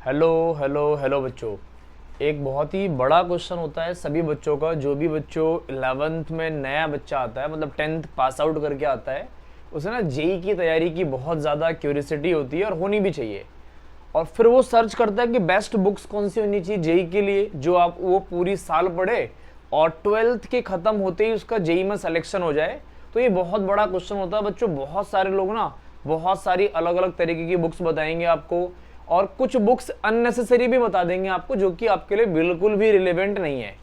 Hello hello hello बच्चों। एक बहुत ही बड़ा क्वेश्चन होता है सभी बच्चों का। जो भी बच्चों 11th में नया बच्चा आता है, मतलब 10th पास आउट करके आता है, उसे ना जेई की तैयारी की बहुत ज़्यादा क्यूरियोसिटी होती है और होनी भी चाहिए। और फिर वो सर्च करता है कि बेस्ट बुक्स कौन सी होनी चाहिए जेई के लिए, जो आप वो पूरी साल पढ़े और 12th के ख़त्म होते ही उसका जेई में सिलेक्शन हो जाए। तो ये बहुत बड़ा क्वेश्चन होता है बच्चों। बहुत सारे लोग ना बहुत सारी अलग अलग तरीके की बुक्स बताएंगे आपको, और कुछ बुक्स अननेसेसरी भी बता देंगे आपको, जो कि आपके लिए बिल्कुल भी रिलेवेंट नहीं है।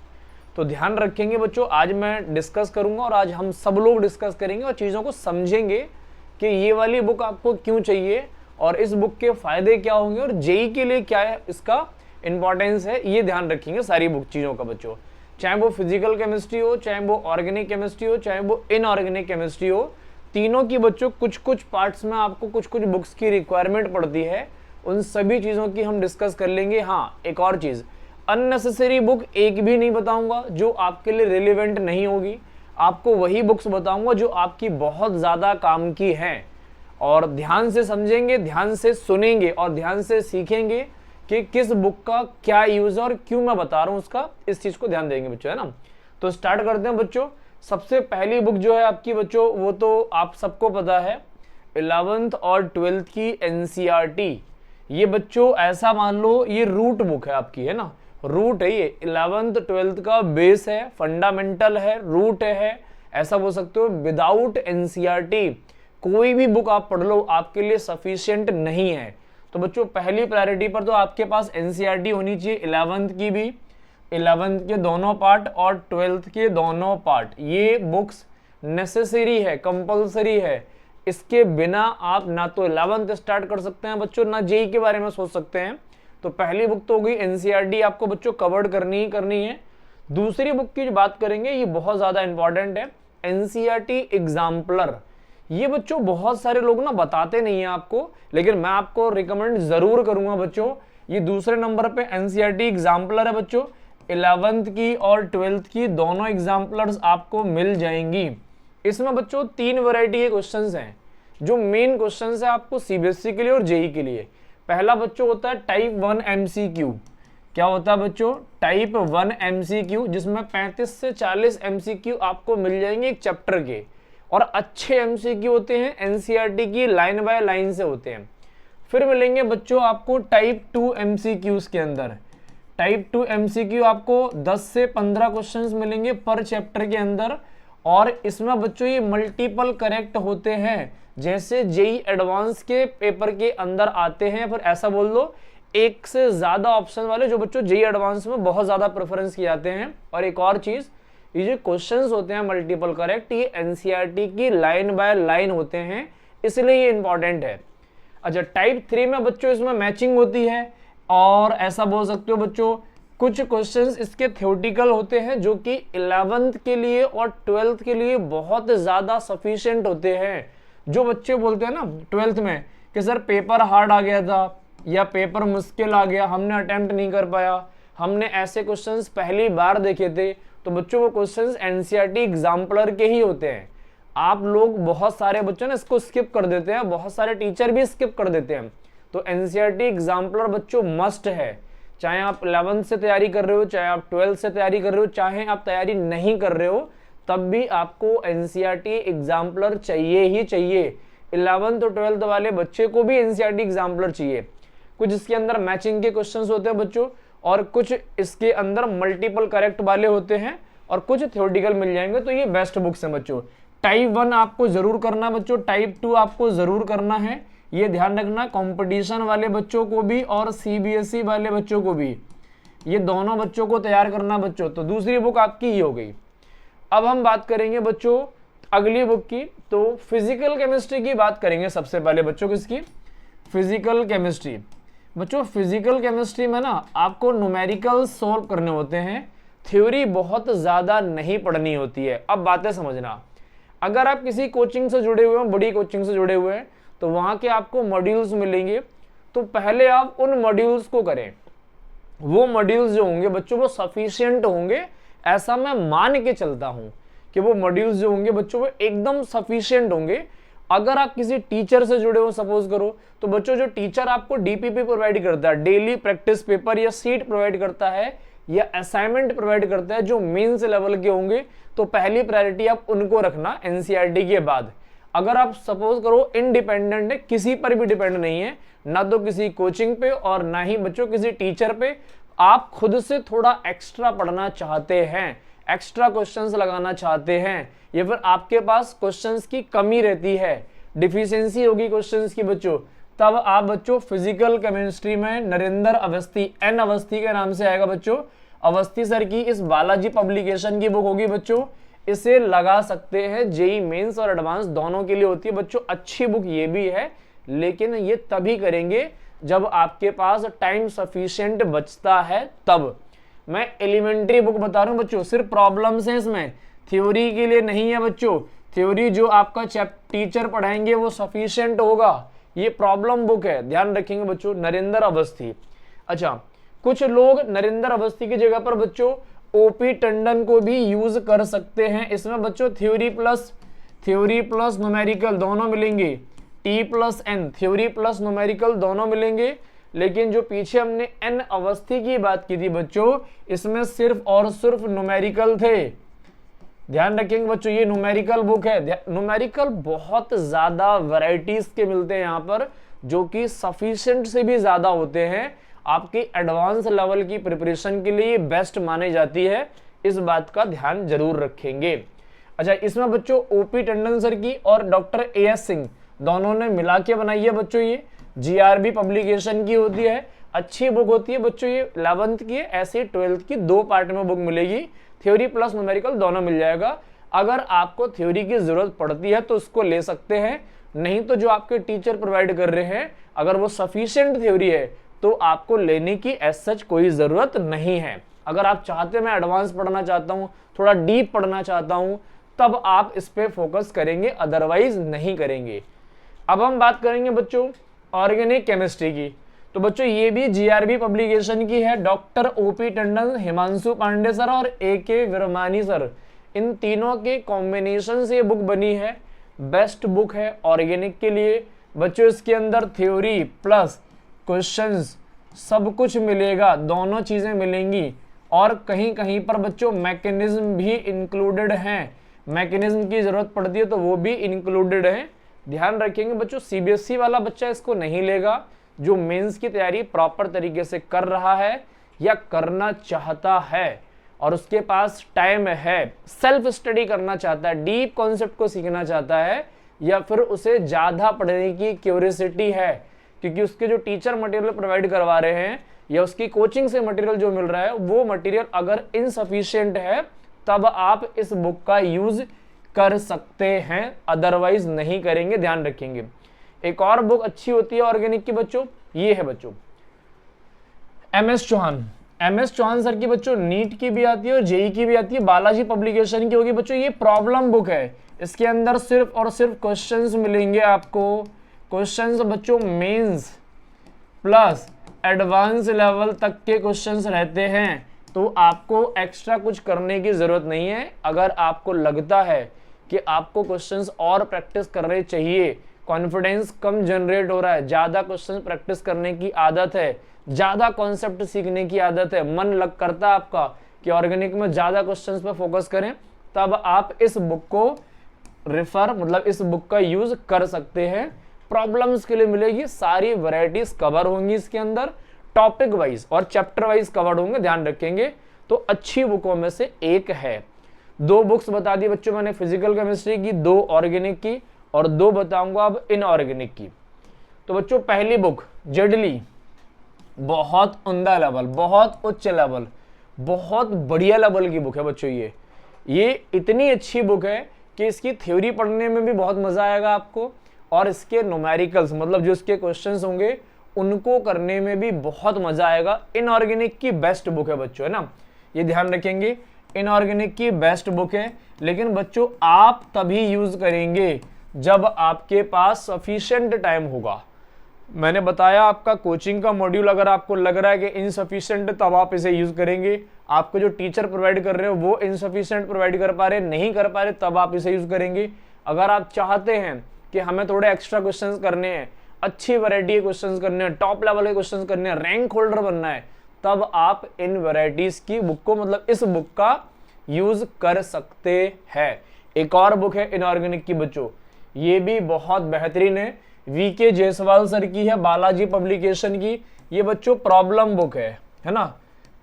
तो ध्यान रखेंगे बच्चों, आज मैं डिस्कस करूंगा और आज हम सब लोग डिस्कस करेंगे और चीज़ों को समझेंगे कि ये वाली बुक आपको क्यों चाहिए और इस बुक के फायदे क्या होंगे और जेई के लिए क्या है इसका इंपॉर्टेंस है। ये ध्यान रखेंगे सारी बुक चीज़ों का बच्चों, चाहे वो फिजिकल केमिस्ट्री हो, चाहे वो ऑर्गेनिक केमिस्ट्री हो, चाहे वो इनऑर्गेनिक केमिस्ट्री हो। तीनों की बच्चों कुछ कुछ पार्ट्स में आपको कुछ कुछ बुक्स की रिक्वायरमेंट पड़ती है। उन सभी चीज़ों की हम डिस्कस कर लेंगे। हाँ, एक और चीज़, अननेसेसरी बुक एक भी नहीं बताऊंगा जो आपके लिए रिलेवेंट नहीं होगी। आपको वही बुक्स बताऊंगा जो आपकी बहुत ज़्यादा काम की हैं। और ध्यान से समझेंगे, ध्यान से सुनेंगे और ध्यान से सीखेंगे कि किस बुक का क्या यूज़ है और क्यों मैं बता रहा हूँ उसका, इस चीज़ को ध्यान देंगे बच्चों, है ना। तो स्टार्ट करते हैं बच्चों। सबसे पहली बुक जो है आपकी बच्चों, वो तो आप सबको पता है, 11th और 12th की एनसीईआरटी। ये बच्चों ऐसा मान लो ये रूट बुक है आपकी, है ना। रूट है ये, 11th 12th का बेस है, फंडामेंटल है, रूट है, ऐसा बोल सकते हो। विदाउट एनसीईआरटी कोई भी बुक आप पढ़ लो आपके लिए सफिशिएंट नहीं है। तो बच्चों पहली प्रायोरिटी पर तो आपके पास एनसीईआरटी होनी चाहिए, 11th की भी, 11th के दोनों पार्ट और 12th के दोनों पार्ट। ये बुक्स नेसेसरी है, कंपलसरी है। इसके बिना आप ना तो 11th स्टार्ट कर सकते हैं बच्चों, ना जेई के बारे में सोच सकते हैं। तो पहली बुक तो हो गई एनसीईआरटी, आपको बच्चों कवर्ड करनी ही करनी है। दूसरी बुक की जो बात करेंगे ये बहुत ज़्यादा इंपॉर्टेंट है, एनसीईआरटी एग्जाम्पलर। ये बच्चों बहुत सारे लोग ना बताते नहीं है आपको, लेकिन मैं आपको रिकमेंड जरूर करूंगा बच्चों। ये दूसरे नंबर पे एनसीईआरटी एग्जाम्पलर है बच्चों। 11th की और 12th की दोनों एग्जाम्पलर्स आपको मिल जाएंगी। इसमें बच्चों 3 वैरायटी के क्वेश्चंस हैं जो मेन क्वेश्चंस है आपको सीबीएसई के लिए और जेई के लिए। पहला बच्चों होता है टाइप 1 एमसीक्यू। क्या होता है बच्चों? टाइप 1 एमसीक्यू, जिसमें 35 से 40 एमसीक्यू आपको मिल जाएंगे एक चैप्टर के, और अच्छे एमसीक्यू होते हैं, एनसीईआरटी की लाइन बाय लाइन से होते हैं। फिर मिलेंगे बच्चों आपको टाइप 2 एमसीक्यूज के अंदर। टाइप 2 एमसीक्यू आपको 10 से 15 क्वेश्चंस मिलेंगे पर चैप्टर के अंदर, और इसमें बच्चों ये मल्टीपल करेक्ट होते हैं, जैसे जेई एडवांस के पेपर के अंदर आते हैं। फिर ऐसा बोल दो एक से ज्यादा ऑप्शन वाले, जो बच्चों जेई एडवांस में बहुत ज्यादा प्रेफरेंस किए जाते हैं। और एक और चीज, ये जो क्वेश्चंस होते हैं मल्टीपल करेक्ट, ये एनसीईआरटी की लाइन बाय लाइन होते हैं, इसलिए ये इंपॉर्टेंट है। अच्छा, टाइप 3 में बच्चों इसमें मैचिंग होती है, और ऐसा बोल सकते हो बच्चों कुछ क्वेश्चंस इसके थ्योरेटिकल होते हैं जो कि 11th के लिए और 12th के लिए बहुत ज़्यादा सफिशिएंट होते हैं। जो बच्चे बोलते हैं ना 12th में कि सर पेपर हार्ड आ गया था या पेपर मुश्किल आ गया, हमने अटेम्प्ट नहीं कर पाया, हमने ऐसे क्वेश्चंस पहली बार देखे थे, तो बच्चों वो क्वेश्चंस एनसीईआरटी एग्जाम्पलर के ही होते हैं। आप लोग बहुत सारे बच्चों ने इसको स्किप कर देते हैं, बहुत सारे टीचर भी स्किप कर देते हैं। तो एनसीईआरटी एग्जाम्पलर बच्चों मस्ट है, चाहे आप 11th से तैयारी कर रहे हो, चाहे आप 12th से तैयारी कर रहे हो, चाहे आप तैयारी नहीं कर रहे हो, तब भी आपको एनसीईआरटी एग्जाम्पलर चाहिए ही चाहिए। 11th और 12th वाले बच्चे को भी एनसीईआरटी एग्जाम्पलर चाहिए। कुछ इसके अंदर मैचिंग के क्वेश्चंस होते हैं बच्चों, और कुछ इसके अंदर मल्टीपल करेक्ट वाले होते हैं, और कुछ थ्योरेटिकल मिल जाएंगे। तो ये बेस्ट बुक्स हैं बच्चों। टाइप 1 आपको जरूर करना है बच्चों, टाइप 2 आपको जरूर करना है। ये ध्यान रखना, कंपटीशन वाले बच्चों को भी और सीबीएसई वाले बच्चों को भी, ये दोनों बच्चों को तैयार करना बच्चों। तो दूसरी बुक आपकी ही हो गई। अब हम बात करेंगे बच्चों अगली बुक की, तो फिजिकल केमिस्ट्री की बात करेंगे सबसे पहले बच्चों। किसकी? Physical chemistry. बच्चों फिजिकल केमिस्ट्री में ना आपको न्यूमेरिकल सॉल्व करने होते हैं, थ्योरी बहुत ज़्यादा नहीं पढ़नी होती है। अब बातें समझना, अगर आप किसी कोचिंग से जुड़े हुए हैं, बड़ी कोचिंग से जुड़े हुए हैं, तो वहाँ के आपको मॉड्यूल्स मिलेंगे। तो पहले आप उन मॉड्यूल्स को करें। वो मॉड्यूल्स जो होंगे बच्चों वो सफिशिएंट होंगे, ऐसा मैं मान के चलता हूँ कि वो मॉड्यूल्स जो होंगे बच्चों वो एकदम सफिशिएंट होंगे। अगर आप किसी टीचर से जुड़े हो सपोज करो, तो बच्चों जो टीचर आपको डीपीपी प्रोवाइड करता है, डेली प्रैक्टिस पेपर या सीट प्रोवाइड करता है या असाइनमेंट प्रोवाइड करता है जो मेंस लेवल के होंगे, तो पहली प्रायोरिटी आप उनको रखना एनसीईआरटी के बाद। अगर आप सपोज करो इंडिपेंडेंट है, किसी पर भी डिपेंड नहीं है, ना तो किसी कोचिंग पे और ना ही बच्चों किसी टीचर पे, आप खुद से थोड़ा एक्स्ट्रा पढ़ना चाहते हैं, एक्स्ट्रा क्वेश्चंस लगाना चाहते हैं, या फिर आपके पास क्वेश्चंस की कमी रहती है, डिफिशियंसी होगी क्वेश्चंस की बच्चों, तब आप बच्चों फिजिकल केमिस्ट्री में नरेंद्र अवस्थी, एन अवस्थी के नाम से आएगा बच्चों, अवस्थी सर की इस बालाजी पब्लिकेशन की बुक होगी बच्चों, इसे लगा सकते हैं। जेई मेंस और एडवांस दोनों के लिए होती है बच्चों, अच्छी बुक ये भी है, लेकिन ये तभी करेंगे जब आपके पास टाइम सफिशिएंट बचता है तब। मैं एलिमेंट्री बुक बता रहा हूं बच्चों, सिर्फ प्रॉब्लम्स हैं इसमें, थ्योरी के लिए नहीं है बच्चों। थ्योरी जो आपका टीचर पढ़ाएंगे वो सफिशिएंट होगा, ये प्रॉब्लम बुक है, ध्यान रखेंगे बच्चों। नरेंद्र अवस्थी, अच्छा कुछ लोग नरेंद्र अवस्थी की जगह पर बच्चों ओपी टंडन को भी यूज कर सकते हैं। इसमें बच्चों थ्योरी प्लस न्यूमेरिकल दोनों मिलेंगे, T plus N, theory plus numerical दोनों मिलेंगे। लेकिन जो पीछे हमने एन अवस्थी की बात की थी बच्चों, इसमें सिर्फ और सिर्फ न्यूमेरिकल थे, ध्यान रखेंगे बच्चों, ये न्यूमेरिकल बुक है। न्यूमेरिकल बहुत ज्यादा वैरायटीज के मिलते हैं यहाँ पर, जो कि सफिशिएंट से भी ज्यादा होते हैं, आपकी एडवांस लेवल की प्रिपरेशन के लिए बेस्ट मानी जाती है, इस बात का ध्यान जरूर रखेंगे। अच्छा, इसमें बच्चों ओपी टंडन सर की और डॉक्टर एएस सिंह दोनों ने मिला के बनाई है बच्चों, ये जीआरबी पब्लिकेशन की होती है, अच्छी बुक होती है बच्चों, ये 11th की ऐसे 12th की 2 पार्ट में बुक मिलेगी, थ्योरी प्लस न्यूमेरिकल दोनों मिल जाएगा। अगर आपको थ्योरी की जरूरत पड़ती है तो उसको ले सकते हैं, नहीं तो जो आपके टीचर प्रोवाइड कर रहे हैं अगर वो सफिशिएंट थ्योरी है तो आपको लेने की एज सच कोई जरूरत नहीं है। अगर आप चाहते हैं मैं एडवांस पढ़ना चाहता हूं, थोड़ा डीप पढ़ना चाहता हूं, तब आप इस पे फोकस करेंगे, अदरवाइज नहीं करेंगे। अब हम बात करेंगे बच्चों ऑर्गेनिक केमिस्ट्री की, तो बच्चों ये भी जीआरबी पब्लिकेशन की है, doctor OP Tandon, Himanshu Pandey sir और AK विरमानी सर, इन तीनों के कॉम्बिनेशन से ये बुक बनी है, बेस्ट बुक है ऑर्गेनिक के लिए बच्चों। इसके अंदर थ्योरी प्लस क्वेश्चंस सब कुछ मिलेगा, दोनों चीजें मिलेंगी, और कहीं कहीं पर बच्चों मैकेनिज्म भी इंक्लूडेड हैं, मैकेनिज्म की जरूरत पड़ती है तो वो भी इंक्लूडेड है, ध्यान रखेंगे बच्चों। सीबीएसई वाला बच्चा इसको नहीं लेगा, जो मेंस की तैयारी प्रॉपर तरीके से कर रहा है या करना चाहता है और उसके पास टाइम है, सेल्फ स्टडी करना चाहता है, डीप कॉन्सेप्ट को सीखना चाहता है, या फिर उसे ज्यादा पढ़ने की क्यूरियोसिटी है क्योंकि उसके जो टीचर मटेरियल प्रोवाइड करवा रहे हैं या उसकी कोचिंग से मटेरियल जो मिल रहा है वो मटेरियल अगर इनसफिशिएंट है तब आप इस बुक का यूज कर सकते हैं, अदरवाइज नहीं करेंगे, ध्यान रखेंगे। एक और बुक अच्छी होती है ऑर्गेनिक की बच्चों, ये है बच्चों MS चौहान सर की बच्चों, नीट की भी आती है और जेई की भी आती है, बालाजी पब्लिकेशन की होगी बच्चों। ये प्रॉब्लम बुक है, इसके अंदर सिर्फ और सिर्फ क्वेश्चंस मिलेंगे आपको, क्वेश्चंस बच्चों मेंस प्लस एडवांस लेवल तक के क्वेश्चंस रहते हैं, तो आपको एक्स्ट्रा कुछ करने की जरूरत नहीं है। अगर आपको लगता है कि आपको क्वेश्चंस और प्रैक्टिस करने चाहिए, कॉन्फिडेंस कम जनरेट हो रहा है, ज्यादा क्वेश्चंस प्रैक्टिस करने की आदत है, ज्यादा कॉन्सेप्ट सीखने की आदत है, मन लग करता है आपका कि ऑर्गेनिक में ज्यादा क्वेश्चंस पे फोकस करें, तब आप इस बुक को रेफर मतलब इस बुक का यूज कर सकते हैं। प्रॉब्लम्स के लिए मिलेगी, सारी वैरायटीज कवर होंगी इसके अंदर, टॉपिक वाइज और चैप्टर वाइज कवर्ड होंगे, ध्यान रखेंगे। तो अच्छी बुकों में से एक है। 2 बुक्स बता दी बच्चों मैंने, फिजिकल केमिस्ट्री की, 2 ऑर्गेनिक की, और 2 बताऊंगा अब इनऑर्गेनिक की। तो बच्चों पहली बुक जेडली, बहुत उम्दा लेवल, बहुत उच्च लेवल, बहुत बढ़िया लेवल की बुक है बच्चों। ये इतनी अच्छी बुक है कि इसकी थ्योरी पढ़ने में भी बहुत मजा आएगा आपको, और इसके न्यूमेरिकल्स मतलब जो इसके क्वेश्चंस होंगे उनको करने में भी बहुत मजा आएगा। इनऑर्गेनिक की बेस्ट बुक है बच्चों, है ना, ये ध्यान रखेंगे, इनऑर्गेनिक की बेस्ट बुक है। लेकिन बच्चों आप तभी यूज करेंगे जब आपके पास सफिशिएंट टाइम होगा। मैंने बताया आपका कोचिंग का मॉड्यूल अगर आपको लग रहा है कि इनसफिशिएंट, तब आप इसे यूज करेंगे। आपको जो टीचर प्रोवाइड कर रहे हो वो इनसफिशिएंट प्रोवाइड कर पा रहे, नहीं कर पा रहे, तब आप इसे यूज करेंगे। अगर आप चाहते हैं कि कि हमें थोड़े एक्स्ट्रा क्वेश्चंस करने हैं, अच्छी वैरायटी के क्वेश्चंस करने हैं, टॉप लेवल के क्वेश्चंस करने हैं, रैंक होल्डर बनना है, तब आप इन वैरायटीज की बुक को, मतलब इस बुक का यूज कर सकते हैं। एक और बुक है इनऑर्गेनिक की बच्चों, ये भी बहुत बेहतरीन है, वीके जायसवाल सर की है, बालाजी पब्लिकेशन की। ये बच्चों प्रॉब्लम बुक है ना।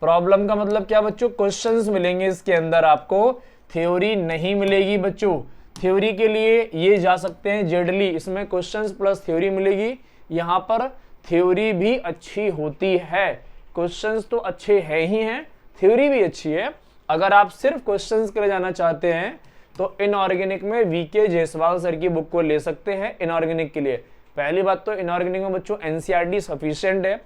प्रॉब्लम का मतलब क्या बच्चों, क्वेश्चंस मिलेंगे इसके अंदर, आपको थ्योरी नहीं मिलेगी बच्चों। थ्योरी के लिए ये जा सकते हैं जेडली, इसमें क्वेश्चंस प्लस थ्योरी मिलेगी। यहाँ पर थ्योरी भी अच्छी होती है, क्वेश्चंस तो अच्छे है ही हैं, थ्योरी भी अच्छी है। अगर आप सिर्फ क्वेश्चंस के लिए जाना चाहते हैं तो इनऑर्गेनिक में वीके जायसवाल सर की बुक को ले सकते हैं इनऑर्गेनिक के लिए। पहली बात तो इनऑर्गेनिक में बच्चों एनसीईआरटी सफिशिएंट है,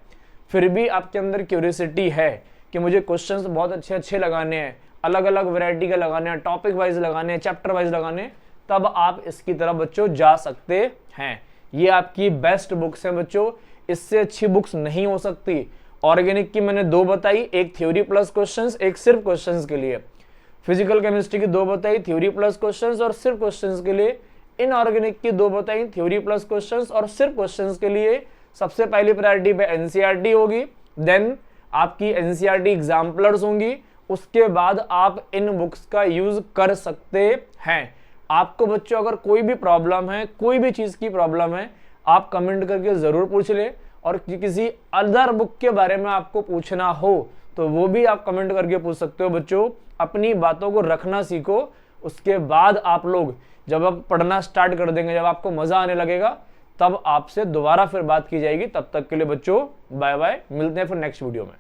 फिर भी आपके अंदर क्यूरियोसिटी है कि मुझे क्वेश्चंस बहुत अच्छे अच्छे लगाने हैं, अलग अलग वैरायटी के लगाने हैं, टॉपिक वाइज लगाने हैं, चैप्टर वाइज लगाने हैं, तब आप इसकी तरफ बच्चों जा सकते हैं। ये आपकी बेस्ट बुक्स हैं बच्चों, इससे अच्छी बुक्स नहीं हो सकती। ऑर्गेनिक की मैंने 2 बताई, एक थ्योरी प्लस क्वेश्चंस, एक सिर्फ क्वेश्चंस के लिए। फिजिकल केमिस्ट्री की 2 बताई, थ्योरी प्लस क्वेश्चंस और सिर्फ क्वेश्चंस के लिए। इनऑर्गेनिक की 2 बताई, थ्योरी प्लस क्वेश्चंस और सिर्फ क्वेश्चंस के लिए। सबसे पहली प्रायोरिटी पे एनसीईआरटी होगी, देन आपकी एनसीईआरटी एग्जाम्पलर्स होंगी, उसके बाद आप इन बुक्स का यूज कर सकते हैं। आपको बच्चों अगर कोई भी प्रॉब्लम है, कोई भी चीज की प्रॉब्लम है, आप कमेंट करके जरूर पूछ ले, और किसी अदर बुक के बारे में आपको पूछना हो तो वो भी आप कमेंट करके पूछ सकते हो बच्चों। अपनी बातों को रखना सीखो, उसके बाद आप लोग जब आप पढ़ना स्टार्ट कर देंगे, जब आपको मजा आने लगेगा, तब आपसे दोबारा फिर बात की जाएगी। तब तक के लिए बच्चों बाय बाय, मिलते हैं फिर नेक्स्ट वीडियो में।